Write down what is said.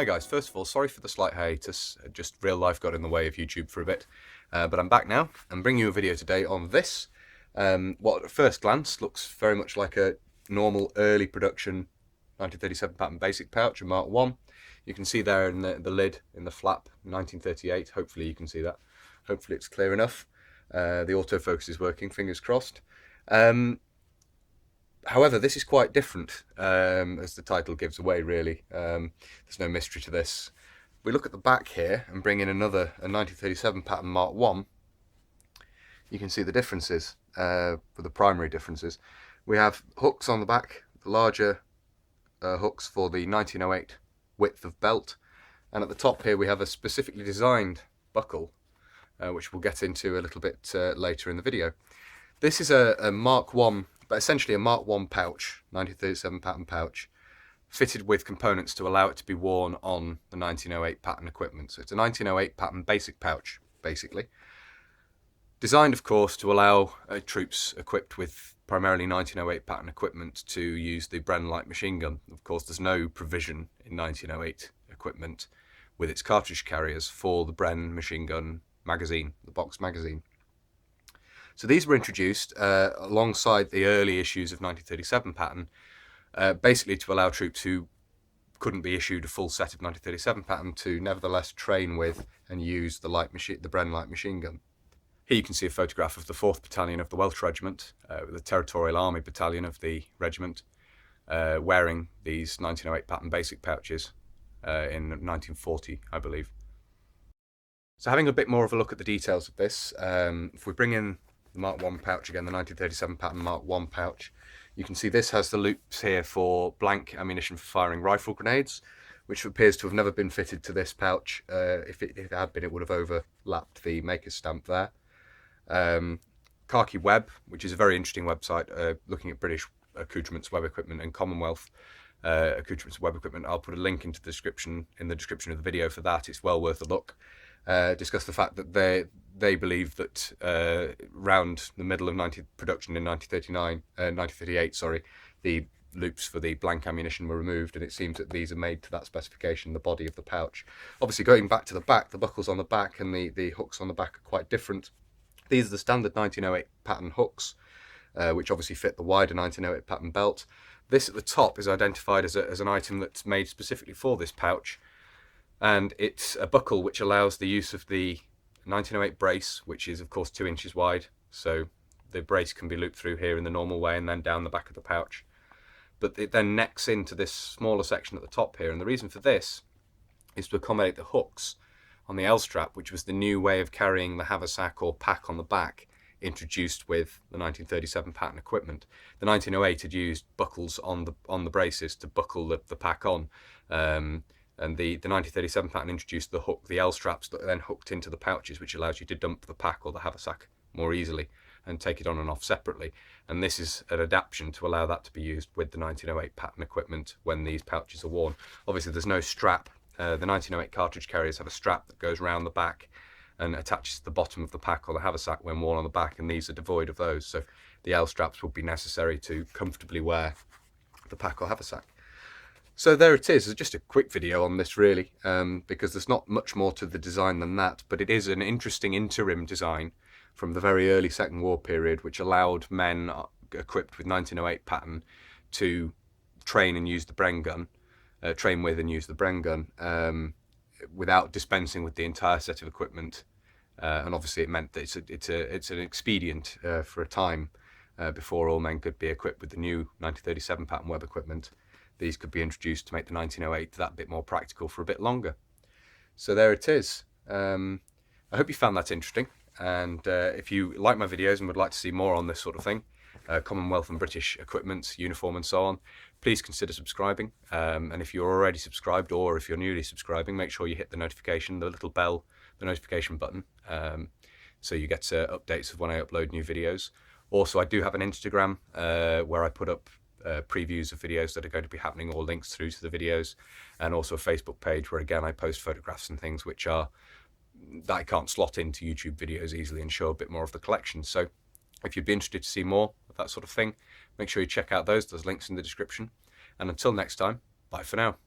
Hi guys, first of all, sorry for the slight hiatus, just real life got in the way of YouTube for a bit, but I'm back now and bringing you a video today on this, what at first glance looks very much like a normal early production 1937 pattern basic pouch, a Mark 1. You can see there in the lid, in the flap, 1938, hopefully you can see that, hopefully it's clear enough, the autofocus is working, fingers crossed. However, this is quite different, as the title gives away, really. There's no mystery to this. We look at the back here and bring in a 1937 pattern Mark 1. You can see the differences, for the primary differences. We have hooks on the back, the larger hooks for the 1908 width of belt. And at the top here we have a specifically designed buckle, which we'll get into a little bit later in the video. This is a Mark 1, but essentially a Mark 1 pouch, 1937 pattern pouch, fitted with components to allow it to be worn on the 1908 pattern equipment. So it's a 1908 pattern basic pouch, basically. Designed, of course, to allow troops equipped with primarily 1908 pattern equipment to use the Bren light machine gun. Of course, there's no provision in 1908 equipment with its cartridge carriers for the Bren machine gun magazine, the box magazine. So these were introduced alongside the early issues of 1937 pattern, basically to allow troops who couldn't be issued a full set of 1937 pattern to nevertheless train with and use the Bren light machine gun. Here you can see a photograph of the 4th Battalion of the Welsh Regiment, the Territorial Army Battalion of the regiment, wearing these 1908 pattern basic pouches in 1940, I believe. So having a bit more of a look at the details of this, if we bring in the Mark 1 pouch again, the 1937 pattern Mark 1 pouch, you can see this has the loops here for blank ammunition for firing rifle grenades, which appears to have never been fitted to this pouch. If it had been, it would have overlapped the maker's stamp there. Khaki Web, which is a very interesting website looking at British accoutrements, web equipment and Commonwealth accoutrements and web equipment. I'll put a link into the description of the video for that. It's well worth a look. Discuss the fact that they believe that around the middle of production in 1938, the loops for the blank ammunition were removed, and it seems that these are made to that specification, the body of the pouch. Obviously, going back to the back, the buckles on the back and the hooks on the back are quite different. These are the standard 1908 pattern hooks, which obviously fit the wider 1908 pattern belt. This at the top is identified as an item that's made specifically for this pouch, and it's a buckle which allows the use of the 1908 brace, which is of course 2 inches wide, so the brace can be looped through here in the normal way and then down the back of the pouch. But it then necks into this smaller section at the top here, and the reason for this is to accommodate the hooks on the L-strap, which was the new way of carrying the haversack or pack on the back, introduced with the 1937 pattern equipment. The 1908 had used buckles on the braces to buckle the pack on, and the 1937 pattern introduced the L-straps that are then hooked into the pouches, which allows you to dump the pack or the haversack more easily and take it on and off separately. And this is an adaptation to allow that to be used with the 1908 pattern equipment when these pouches are worn. Obviously there's no strap. The 1908 cartridge carriers have a strap that goes around the back and attaches to the bottom of the pack or the haversack when worn on the back, and these are devoid of those, so the L-straps would be necessary to comfortably wear the pack or haversack. So there it is. It's just a quick video on this really, because there's not much more to the design than that, but it is an interesting interim design from the very early Second War period, which allowed men equipped with 1908 pattern to train and use the Bren gun, train with and use the Bren gun, without dispensing with the entire set of equipment. And obviously it meant that it's an expedient for a time before all men could be equipped with the new 1937 pattern web equipment. These could be introduced to make the 1908 that bit more practical for a bit longer. So there it is. I hope you found that interesting, and if you like my videos and would like to see more on this sort of thing, Commonwealth and British equipment, uniform and so on, please consider subscribing. And if you're already subscribed, or if you're newly subscribing, make sure you hit the notification, the little bell, the notification button, so you get updates of when I upload new videos. Also, I do have an Instagram where I put up previews of videos that are going to be happening, or links through to the videos, and also a Facebook page where again I post photographs and things that I can't slot into YouTube videos easily and show a bit more of the collection. So if you'd be interested to see more of that sort of thing, make sure you check out those. There's links in the description. And until next time, bye for now.